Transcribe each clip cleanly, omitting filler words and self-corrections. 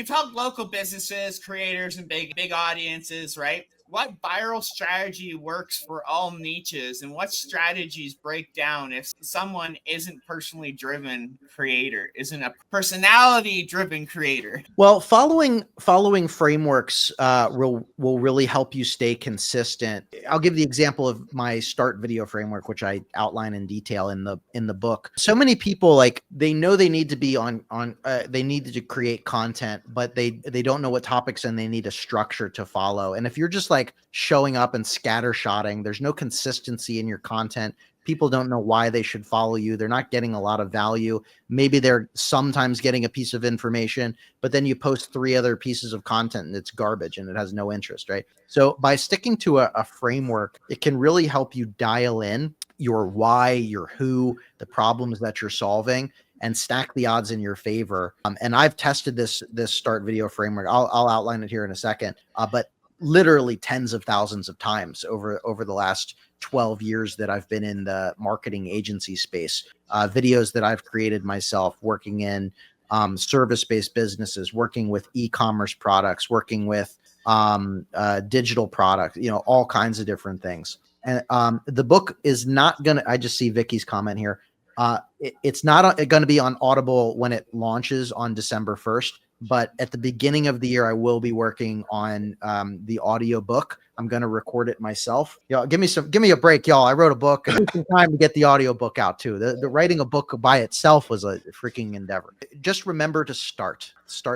you've helped local businesses, creators, and big audiences, right? What viral strategy works for all niches, and what strategies break down if someone isn't personally driven creator, isn't a personality driven creator? Well, following frameworks will really help you stay consistent. I'll give the example of my start video framework, which I outline in detail in the book. So many people, like, they know they need to be they need to create content, but they don't know what topics, and they need a structure to follow. And if you're just like showing up and scattershotting, there's no consistency in your content. People don't know why they should follow you. They're not getting a lot of value. Maybe they're sometimes getting a piece of information, but then you post 3 other pieces of content and it's garbage and it has no interest, right? So by sticking to a framework, it can really help you dial in your why, your who, the problems that you're solving, and stack the odds in your favor. And I've tested this start video framework. I'll outline it here in a second, but literally tens of thousands of times over the last 12 years that I've been in the marketing agency space. Videos that I've created myself, working in service-based businesses, working with e-commerce products, working with digital products, all kinds of different things. And the book is not going to, I just see Vicky's comment here. It's not going to be on Audible when it launches on December 1st, but at the beginning of the year, I will be working on the audio book. I'm going to record it myself. Give me a break, y'all. I wrote a book. It took some time to get the audio book out too. The writing a book by itself was a freaking endeavor. Just remember to start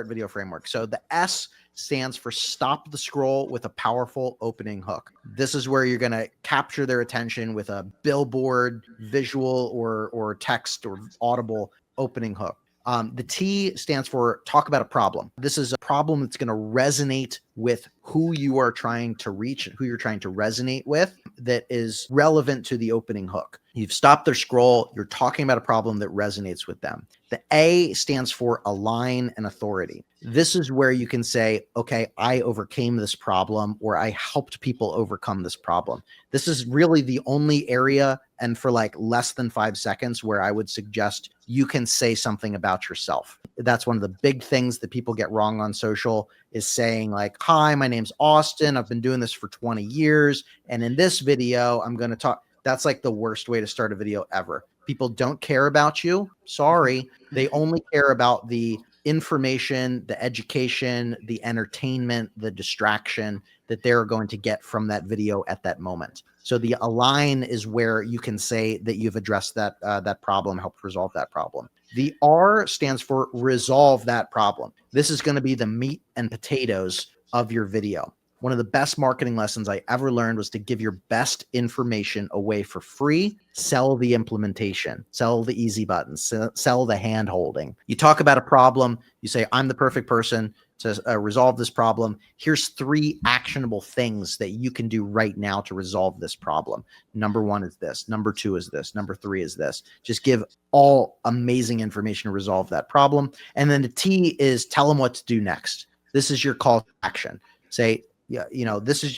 video framework. So the S stands for stop the scroll with a powerful opening hook. This is where you're going to capture their attention with a billboard, visual or text or audible opening hook. The T stands for talk about a problem. This is a problem that's going to resonate with who you are trying to reach and who you're trying to resonate with, that is relevant to the opening hook. You've stopped their scroll. You're talking about a problem that resonates with them. The A stands for align and authority. This is where you can say, okay, I overcame this problem, or I helped people overcome this problem. This is really the only area, and for like less than 5 seconds, where I would suggest you can say something about yourself. That's one of the big things that people get wrong on social, is saying like, hi, my name's Austin. I've been doing this for 20 years. And in this video, I'm going to talk. That's like the worst way to start a video ever. People don't care about you. Sorry. They only care about the information, the education, the entertainment, the distraction that they're going to get from that video at that moment. So the align is where you can say that you've addressed that problem, helped resolve that problem. The R stands for resolve that problem. This is going to be the meat and potatoes of your video. One of the best marketing lessons I ever learned was to give your best information away for free. Sell the implementation, sell the easy buttons, sell the hand holding. You talk about a problem. You say, I'm the perfect person to resolve this problem. Here's 3 actionable things that you can do right now to resolve this problem. Number 1 is this. Number 2 is this. Number 3 is this. Just give all amazing information to resolve that problem. And then the T is tell them what to do next. This is your call to action. Say, yeah,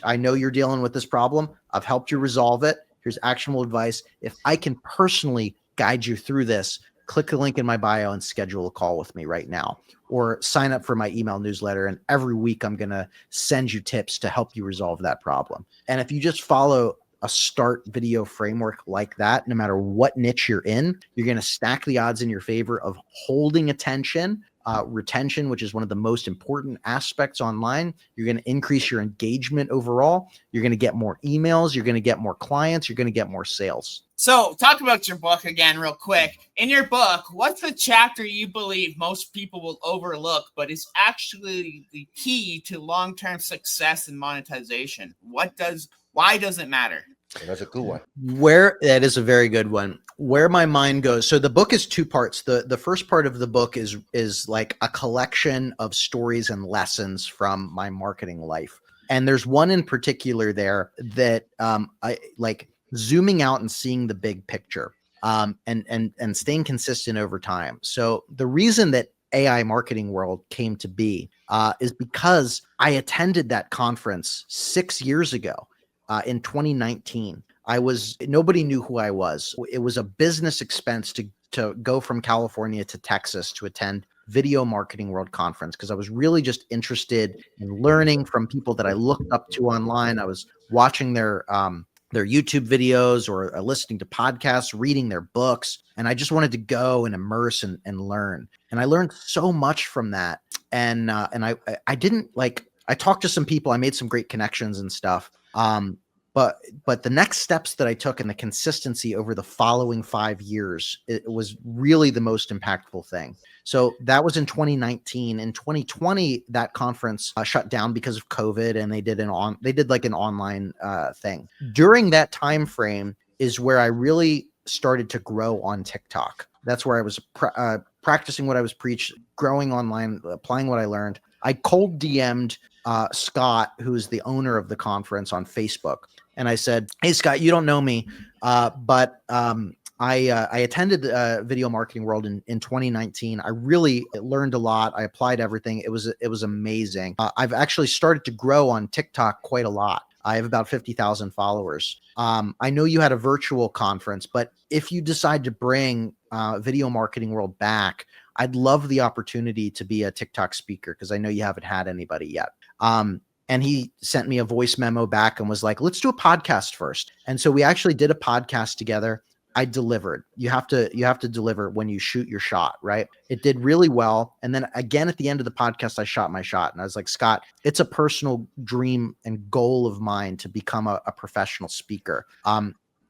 I know you're dealing with this problem. I've helped you resolve it. Here's actionable advice. If I can personally guide you through this, click the link in my bio and schedule a call with me right now, or sign up for my email newsletter. And every week I'm going to send you tips to help you resolve that problem. And if you just follow a start video framework like that, no matter what niche you're in, you're going to stack the odds in your favor of holding attention, retention, which is one of the most important aspects online. You're going to increase your engagement overall. You're going to get more emails. You're going to get more clients. You're going to get more sales. So talk about your book again real quick. In your book, what's the chapter you believe most people will overlook, but is actually the key to long-term success and monetization? Why does it matter? That's a good one. That is a very good one. Where my mind goes. So the book is 2 parts. The first part of the book is like a collection of stories and lessons from my marketing life. And there's one in particular there that I like zooming out and seeing the big picture, and staying consistent over time. So the reason that AI Marketing World came to be is because I attended that conference 6 years ago. In 2019, nobody knew who I was. It was a business expense to go from California to Texas to attend Video Marketing World Conference because I was really just interested in learning from people that I looked up to online. I was watching their YouTube videos or listening to podcasts, reading their books. And I just wanted to go and immerse and learn. And I learned so much from that. And I didn't like, I talked to some people, I made some great connections and stuff. But the next steps that I took and the consistency over the following 5 years, it was really the most impactful thing. So that was in 2019. In 2020, that conference shut down because of COVID, and they did like an online thing. During that time frame is where I really started to grow on TikTok. That's where I was practicing what I was preached, growing online, applying what I learned. I cold DM'd Scott, who is the owner of the conference, on Facebook. And I said, "Hey, Scott, you don't know me, but I attended Video Marketing World in 2019. I really learned a lot. I applied everything. It was amazing. I've actually started to grow on TikTok quite a lot. I have about 50,000 followers. I know you had a virtual conference, but if you decide to bring Video Marketing World back, I'd love the opportunity to be a TikTok speaker because I know you haven't had anybody yet." And he sent me a voice memo back and was like, "Let's do a podcast first." And so we actually did a podcast together. I delivered. You have to deliver when you shoot your shot, right? It did really well. And then again, at the end of the podcast, I shot my shot and I was like, "Scott, it's a personal dream and goal of mine to become a professional speaker.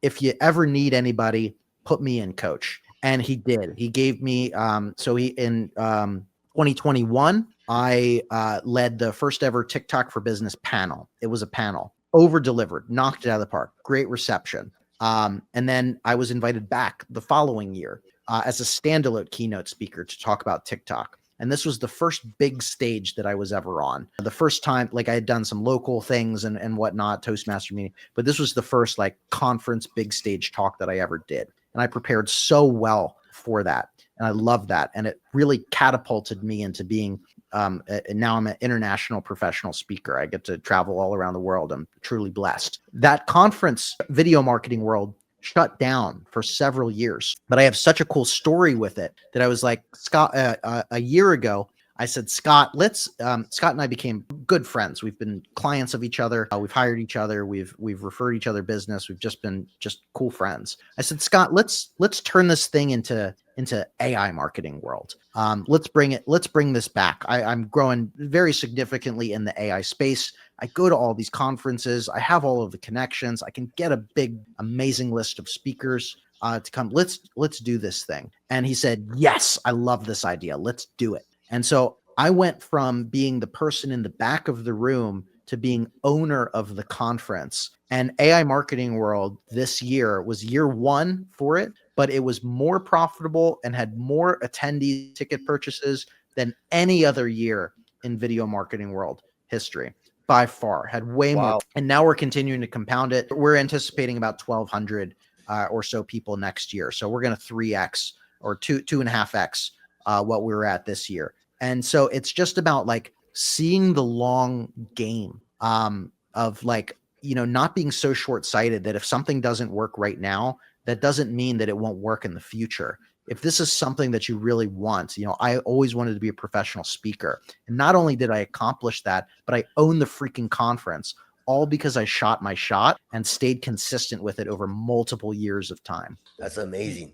If you ever need anybody, put me in, coach." And he did. He gave me, so he, in 2021, I led the first ever TikTok for Business panel. It was a panel, over delivered, knocked it out of the park, great reception. And then I was invited back the following year as a standalone keynote speaker to talk about TikTok. And this was the first big stage that I was ever on. The first time, like I had done some local things and whatnot, Toastmaster meeting, but this was the first like conference big stage talk that I ever did. And I prepared so well for that. And I love that. And it really catapulted me into being, now I'm an international professional speaker. I get to travel all around the world. I'm truly blessed. That conference, Video Marketing World, shut down for several years, but I have such a cool story with it that I was like, Scott, a year ago, I said, "Scott, Scott and I became good friends. We've been clients of each other. We've hired each other. We've referred each other business. We've just been cool friends." I said, "Scott, let's turn this thing into AI marketing world. Let's bring this back. I'm growing very significantly in the AI space. I go to all these conferences. I have all of the connections. I can get a big, amazing list of speakers to come. Let's do this thing." And he said, "Yes, I love this idea. Let's do it." And so I went from being the person in the back of the room to being owner of the conference. And AI Marketing World this year was year one for it, but it was more profitable and had more attendee ticket purchases than any other year in Video Marketing World history. By far, had way more. And now we're continuing to compound it. We're anticipating about 1,200 or so people next year. So we're going to 3x or 2.5x what we were at this year. And so it's just about like seeing the long game of like, not being so short-sighted that if something doesn't work right now, that doesn't mean that it won't work in the future. If this is something that you really want, I always wanted to be a professional speaker. And not only did I accomplish that, but I own the freaking conference, all because I shot my shot and stayed consistent with it over multiple years of time. That's amazing.